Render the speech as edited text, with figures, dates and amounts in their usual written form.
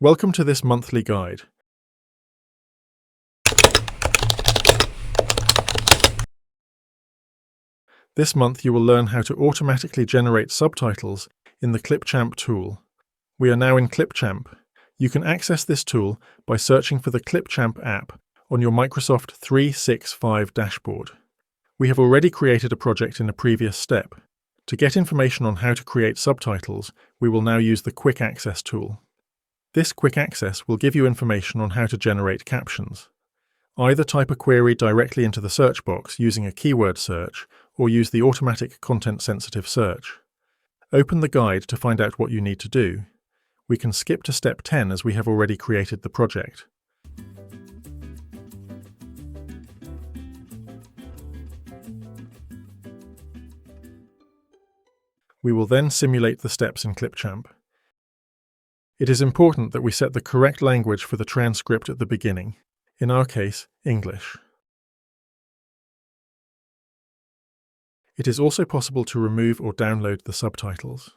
Welcome to this monthly guide. This month you will learn how to automatically generate subtitles in the Clipchamp tool. We are now in Clipchamp. You can access this tool by searching for the Clipchamp app on your Microsoft 365 dashboard. We have already created a project in a previous step. To get information on how to create subtitles, we will now use the Quick Access tool. This Quick Access will give you information on how to generate captions. Either type a query directly into the search box using a keyword search, or use the automatic content-sensitive search. Open the guide to find out what you need to do. We can skip to step 10 as we have already created the project. We will then simulate the steps in Clipchamp. It is important that we set the correct language for the transcript at the beginning, in our case, English. It is also possible to remove or download the subtitles.